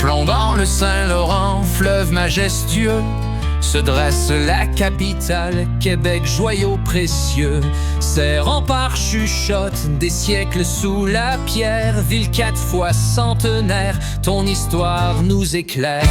Plombant le Saint-Laurent, fleuve majestueux, se dresse la capitale, Québec, joyau précieux. Ses remparts chuchotent des siècles sous la pierre, ville 4 fois centenaire, ton histoire nous éclaire.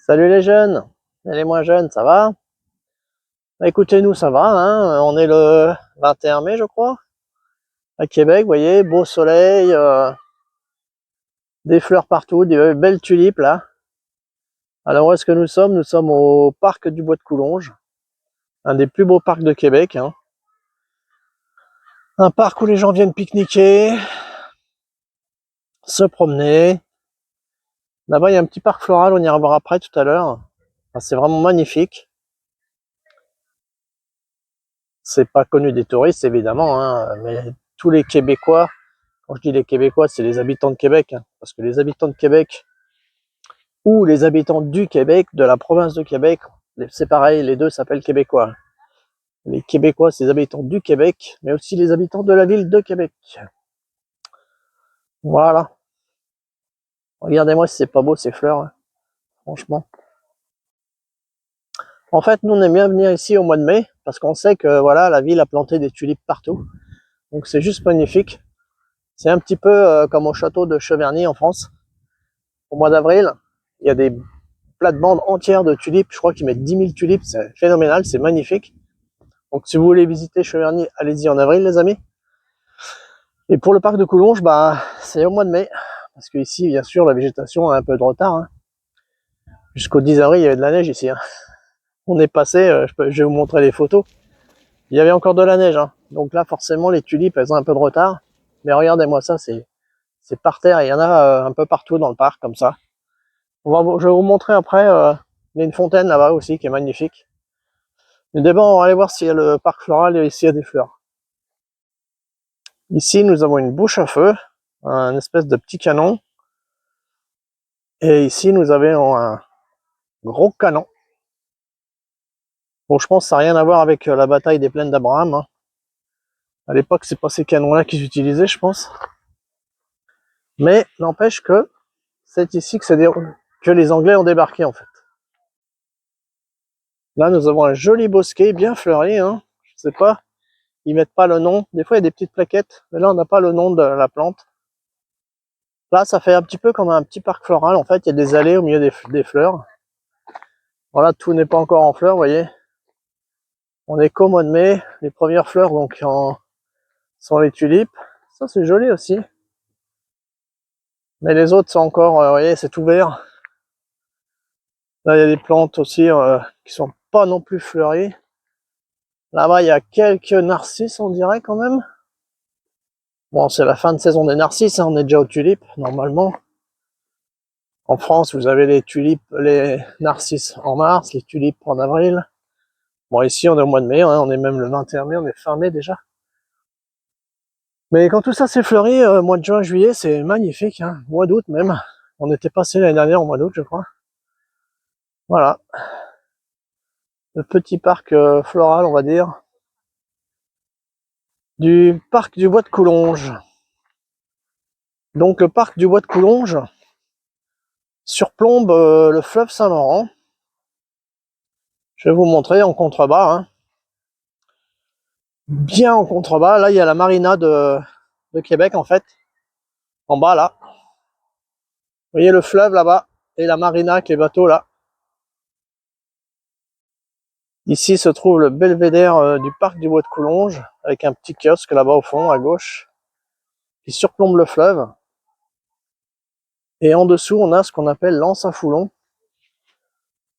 Salut les jeunes et les moins jeunes, ça va? Bah écoutez, nous ça va, hein, on est le 21 mai je crois, à Québec, vous voyez, beau soleil, des fleurs partout, des belles tulipes là. Alors où est-ce que nous sommes? Nous sommes au parc du Bois de Coulonges, un des plus beaux parcs de Québec, hein. Un parc où les gens viennent pique-niquer, se promener. Là-bas il y a un petit parc floral, on ira voir après tout à l'heure. Enfin, c'est vraiment magnifique. C'est pas connu des touristes évidemment, hein, mais tous les Québécois, quand je dis les Québécois, c'est les habitants de Québec, hein, parce que les habitants de Québec ou les habitants du Québec, de la province de Québec, c'est pareil, les deux s'appellent Québécois. Les Québécois, c'est les habitants du Québec, mais aussi les habitants de la ville de Québec. Voilà. Regardez-moi si c'est pas beau ces fleurs, hein, franchement. En fait, nous on aime bien venir ici au mois de mai, parce qu'on sait que voilà, la ville a planté des tulipes partout. Donc c'est juste magnifique. C'est un petit peu comme au château de Cheverny en France. Au mois d'avril, il y a des plates-bandes entières de tulipes. Je crois qu'ils mettent 10 000 tulipes. C'est phénoménal, c'est magnifique. Donc si vous voulez visiter Cheverny, allez-y en avril les amis. Et pour le parc de Coulonges, bah, c'est au mois de mai. Parce que ici, bien sûr, la végétation a un peu de retard, hein. Jusqu'au 10 avril, il y avait de la neige ici, hein. On est passé, je vais vous montrer les photos. Il y avait encore de la neige, hein. Donc là, forcément, les tulipes, elles ont un peu de retard. Mais regardez-moi ça, c'est par terre. Il y en a un peu partout dans le parc, comme ça. Je vais vous montrer après. Il y a une fontaine là-bas aussi qui est magnifique. Mais d'abord, on va aller voir s'il y a le parc floral et s'il y a des fleurs. Ici, nous avons une bouche à feu, un espèce de petit canon. Et ici, nous avons un gros canon. Bon, je pense que ça n'a rien à voir avec la bataille des plaines d'Abraham, hein. À l'époque, c'est pas ces canons-là qu'ils utilisaient, je pense. Mais n'empêche que c'est ici que les Anglais ont débarqué, en fait. Là, nous avons un joli bosquet bien fleuri, hein. Je sais pas, ils mettent pas le nom. Des fois, il y a des petites plaquettes, mais là, on n'a pas le nom de la plante. Là, ça fait un petit peu comme un petit parc floral. En fait, il y a des allées au milieu des fleurs. Voilà, tout n'est pas encore en fleurs, vous voyez. On est qu'au mois de mai. Les premières fleurs donc sont les tulipes. Ça, c'est joli aussi. Mais les autres sont encore, vous voyez, c'est tout vert. Là, il y a des plantes aussi qui sont pas non plus fleuries. Là-bas, il y a quelques narcisses, on dirait quand même. Bon, c'est la fin de saison des narcisses, hein, on est déjà aux tulipes, normalement. En France, vous avez les tulipes, les narcisses en mars, les tulipes en avril. Bon, ici, on est au mois de mai, hein, on est même le 21 mai, on est fin mai déjà. Mais quand tout ça s'est fleuri, mois de juin, juillet, c'est magnifique, hein, mois d'août même. On était passé l'année dernière au mois d'août, je crois. Voilà. Le petit parc floral, on va dire, du parc du Bois de Coulonges. Donc le parc du Bois de Coulonges surplombe le fleuve Saint-Laurent. Je vais vous montrer en contrebas, hein. Bien en contrebas, là il y a la marina de Québec en fait, en bas là. Vous voyez le fleuve là-bas et la marina avec les bateaux là. Ici se trouve le belvédère du parc du Bois de Coulonges avec un petit kiosque là-bas au fond à gauche qui surplombe le fleuve. Et en dessous on a ce qu'on appelle l'anse à Foulon.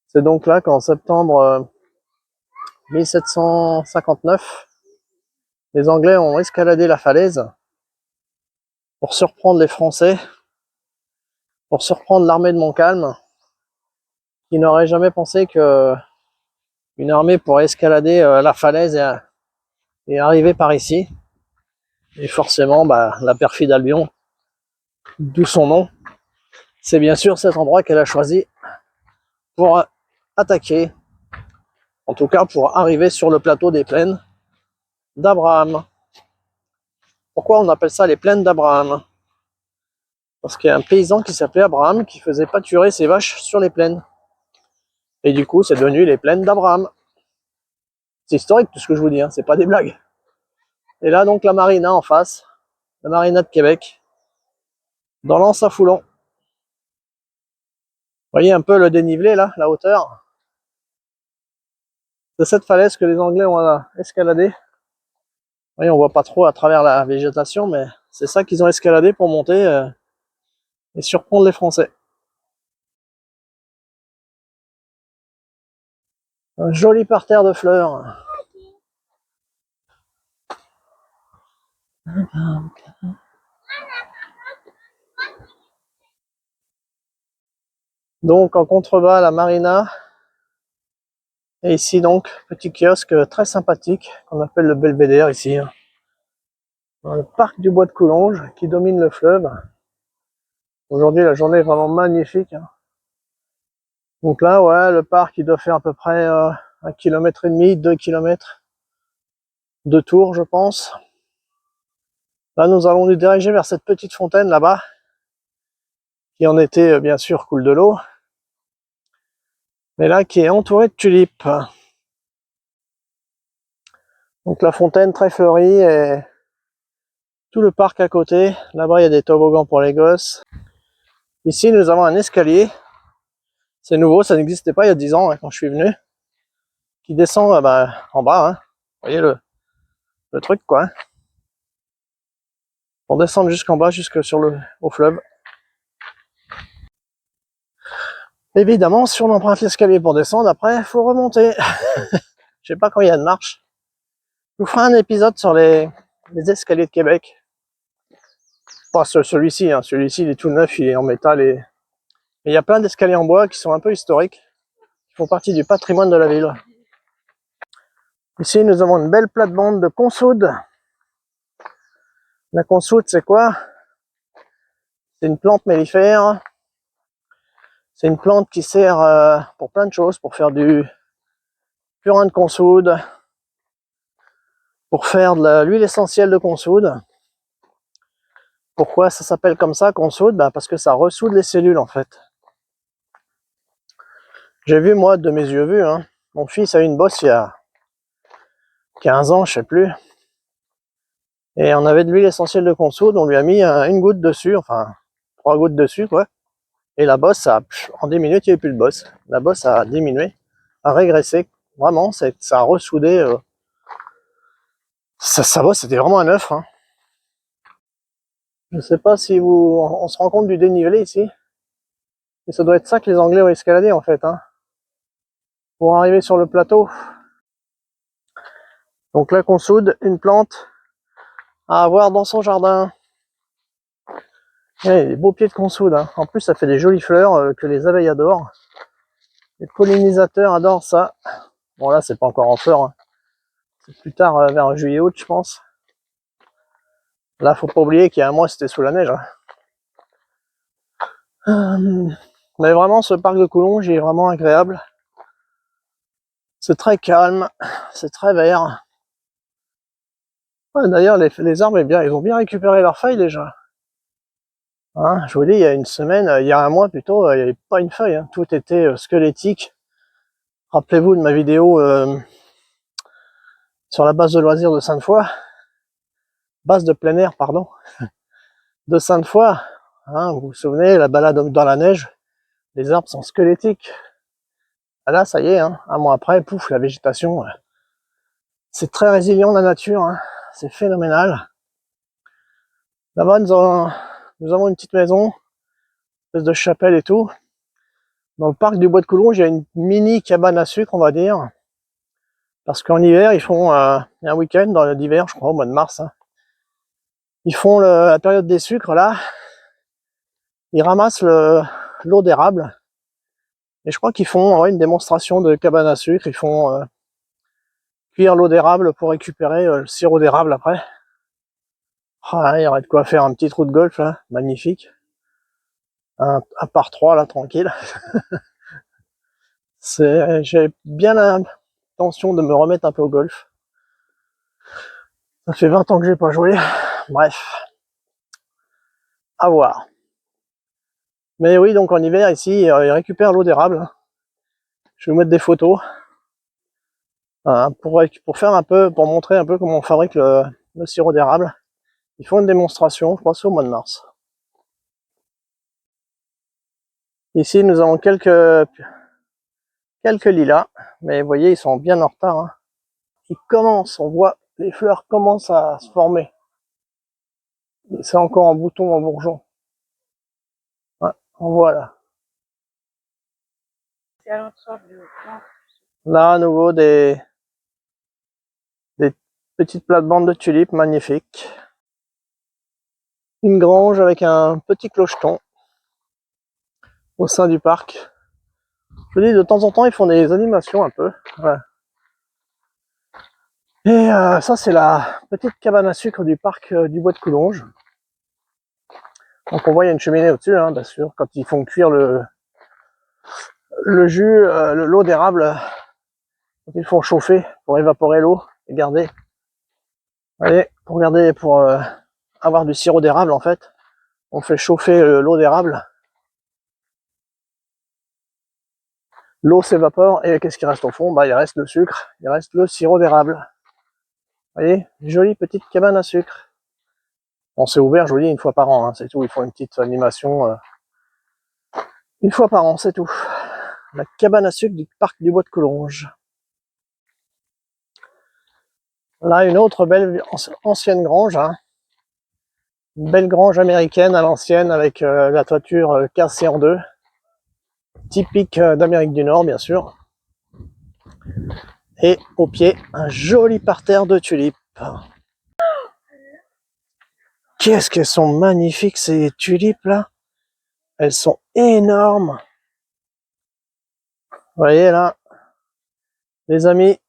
C'est donc là qu'en septembre 1759, les Anglais ont escaladé la falaise pour surprendre les Français, pour surprendre l'armée de Montcalm, qui n'aurait jamais pensé que une armée pourrait escalader la falaise et arriver par ici. Et forcément, bah, la perfide Albion, d'où son nom, c'est bien sûr cet endroit qu'elle a choisi pour attaquer En tout cas, pour arriver sur le plateau des plaines d'Abraham. Pourquoi on appelle ça les plaines d'Abraham? Parce qu'il y a un paysan qui s'appelait Abraham qui faisait pâturer ses vaches sur les plaines. Et du coup, c'est devenu les plaines d'Abraham. C'est historique tout ce que je vous dis, hein, c'est pas des blagues. Et là, donc, la marina en face, la marina de Québec, dans l'Anse à Foulon. Vous voyez un peu le dénivelé là, la hauteur. C'est cette falaise que les Anglais ont escaladé. Vous voyez, on voit pas trop à travers la végétation, mais c'est ça qu'ils ont escaladé pour monter et surprendre les Français. Un joli parterre de fleurs. Donc en contrebas, la marina. Et ici donc, petit kiosque très sympathique qu'on appelle le Belvédère ici. Dans le parc du Bois de Coulonges qui domine le fleuve. Aujourd'hui la journée est vraiment magnifique. Donc là, ouais, le parc il doit faire à peu près 1,5 km, 2 km de tour, je pense. Là, nous allons nous diriger vers cette petite fontaine là-bas, qui en été, bien sûr, coule de l'eau, mais là, qui est entourée de tulipes. Donc la fontaine très fleurie et tout le parc à côté. Là-bas, il y a des toboggans pour les gosses. Ici, nous avons un escalier. C'est nouveau, ça n'existait pas il y a 10 ans quand je suis venu. Qui descend en bas. Vous voyez le truc, quoi. Pour descendre jusqu'en bas, au fleuve. Évidemment, si on emprunte l'escalier pour descendre, après, il faut remonter. Je sais pas quand il y a de marche. Je vous ferai un épisode sur les escaliers de Québec. Pas celui-ci, hein. Celui-ci il est tout neuf, il est en métal et il y a plein d'escaliers en bois qui sont un peu historiques, qui font partie du patrimoine de la ville. Ici, nous avons une belle plate-bande de consoude. La consoude, c'est quoi? C'est une plante mellifère. C'est une plante qui sert pour plein de choses, pour faire du purin de consoude, pour faire de l'huile essentielle de consoude. Pourquoi ça s'appelle comme ça, consoude? Parce que ça ressoude les cellules, en fait. J'ai vu, moi, de mes yeux vus, hein. Mon fils a eu une bosse il y a 15 ans, je sais plus. Et on avait de l'huile essentielle de consoude, on lui a mis une goutte dessus, enfin 3 gouttes dessus, quoi. Et la bosse, en 10 minutes, il n'y avait plus de bosse. La bosse a diminué, a régressé. Vraiment, ça a ressoudé. Sa bosse, c'était vraiment un œuf. Hein. Je ne sais pas si on se rend compte du dénivelé ici. Et ça doit être ça que les Anglais ont escaladé, en fait. Hein, pour arriver sur le plateau. Donc la consoude, une plante à avoir dans son jardin. Il y a des beaux pieds de consoude. Hein. En plus, ça fait des jolies fleurs que les abeilles adorent. Les pollinisateurs adorent ça. Bon, là, c'est pas encore en fleurs. Hein. C'est plus tard, vers juillet-août, je pense. Là, faut pas oublier qu'il y a un mois, c'était sous la neige. Hein. Mais vraiment, ce parc de Coulonges est vraiment agréable. C'est très calme. C'est très vert. Ouais, d'ailleurs, les arbres, ils ont bien récupéré leurs feuilles déjà. Hein, je vous dis, il y a une semaine, il y a un mois plutôt, il n'y avait pas une feuille, hein. Tout était squelettique. Rappelez-vous de ma vidéo sur la base de loisirs de Sainte-Foy, base de plein air, pardon, de Sainte-Foy. Hein, vous vous souvenez, la balade dans la neige, les arbres sont squelettiques. Ah là, ça y est, hein, un mois après, pouf, la végétation, c'est très résilient la nature, hein, c'est phénoménal. Là-bas, nous avons une petite maison, une espèce de chapelle et tout. Dans le parc du Bois de Coulonges, il y a une mini cabane à sucre, on va dire. Parce qu'en hiver, ils font un week-end dans l'hiver, je crois, au mois de mars. Hein. Ils font la période des sucres, là. Ils ramassent l'eau d'érable. Et je crois qu'ils font une démonstration de cabane à sucre. Ils font cuire l'eau d'érable pour récupérer le sirop d'érable après. Ah, il y aurait de quoi faire un petit trou de golf, là. Magnifique. Un par 3, là, tranquille. J'ai bien tension de me remettre un peu au golf. Ça fait 20 ans que j'ai pas joué. Bref, à voir. Mais oui, donc en hiver ici, ils récupèrent l'eau d'érable. Je vais vous mettre des photos pour faire un peu, pour montrer un peu comment on fabrique le sirop d'érable. Ils font une démonstration, je crois, c'est au mois de mars. Ici, nous avons quelques lilas, mais vous voyez, ils sont bien en retard. Hein. Ils commencent, on voit, les fleurs commencent à se former. C'est encore en bouton, en bourgeon. Ouais, on voit là. Là, à nouveau, des petites plates-bandes de tulipes magnifiques. Une grange avec un petit clocheton au sein du parc. Je vous dis, de temps en temps, ils font des animations un peu. Voilà. Et ça, c'est la petite cabane à sucre du parc du Bois de Coulonges. Donc on voit, il y a une cheminée au-dessus, hein, bien sûr, quand ils font cuire le jus, l'eau d'érable, quand ils font chauffer pour évaporer l'eau et garder. Allez, pour avoir du sirop d'érable, en fait, on fait chauffer l'eau d'érable. L'eau s'évapore et qu'est-ce qui reste au fond? Bah, il reste le sucre, il reste le sirop d'érable. Vous voyez, jolie petite cabane à sucre. On s'est ouvert, je vous dis, une fois par an, hein, c'est tout. Ils font une petite animation une fois par an, c'est tout. La cabane à sucre du parc du Bois de Coulonges. Là, une autre belle ancienne grange. Hein. Une belle grange américaine à l'ancienne avec la toiture cassée en deux. Typique d'Amérique du Nord, bien sûr. Et au pied, un joli parterre de tulipes. Qu'est-ce qu'elles sont magnifiques ces tulipes là. Elles sont énormes. Vous voyez là, les amis,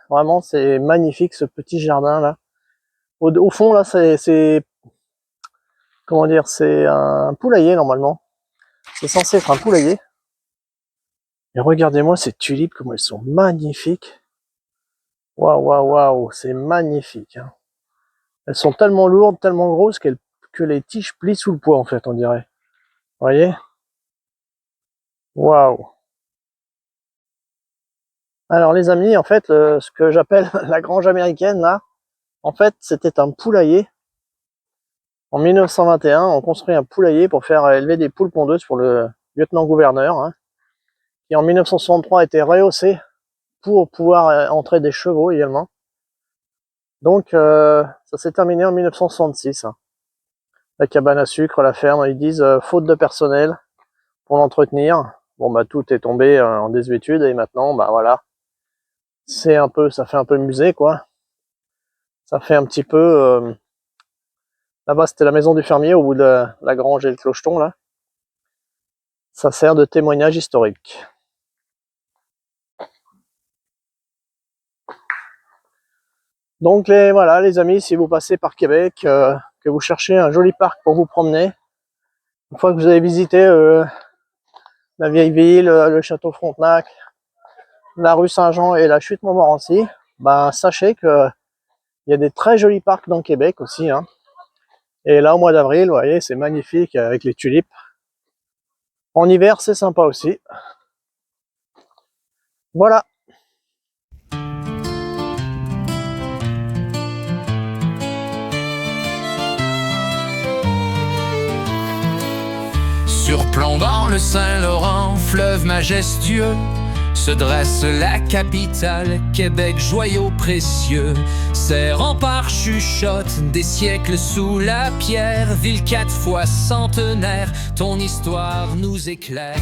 vraiment c'est magnifique ce petit jardin là. Au fond là, c'est comment dire, c'est un poulailler normalement. C'est censé être un poulailler. Et regardez-moi ces tulipes, comme elles sont magnifiques. Waouh, waouh, waouh, c'est magnifique. Hein. Elles sont tellement lourdes, tellement grosses que les tiges plient sous le poids en fait, on dirait. Vous voyez? Waouh. Alors les amis, en fait, ce que j'appelle la grange américaine là, en fait, c'était un poulailler. En 1921, on construit un poulailler pour faire élever des poules pondeuses pour le lieutenant-gouverneur, hein, qui en 1963 a été rehaussé pour pouvoir entrer des chevaux également. Donc ça s'est terminé en 1966. Hein. La cabane à sucre, la ferme, ils disent faute de personnel pour l'entretenir. Bon bah tout est tombé en désuétude et maintenant bah voilà. C'est un peu, ça fait un peu musée quoi. Ça fait un petit peu là-bas c'était la maison du fermier au bout de la grange et le clocheton là. Ça sert de témoignage historique. Donc voilà les amis, si vous passez par Québec, que vous cherchez un joli parc pour vous promener, une fois que vous avez visité la vieille ville, le château Frontenac, la rue Saint-Jean et la chute Montmorency, bah sachez que il y a des très jolis parcs dans Québec aussi. Hein. Et là au mois d'avril, vous voyez, c'est magnifique avec les tulipes. En hiver, c'est sympa aussi. Voilà. Surplombant le Saint-Laurent, fleuve majestueux, se dresse la capitale, Québec, joyau précieux. Ses remparts chuchotent des siècles sous la pierre, ville 4 fois centenaire, ton histoire nous éclaire.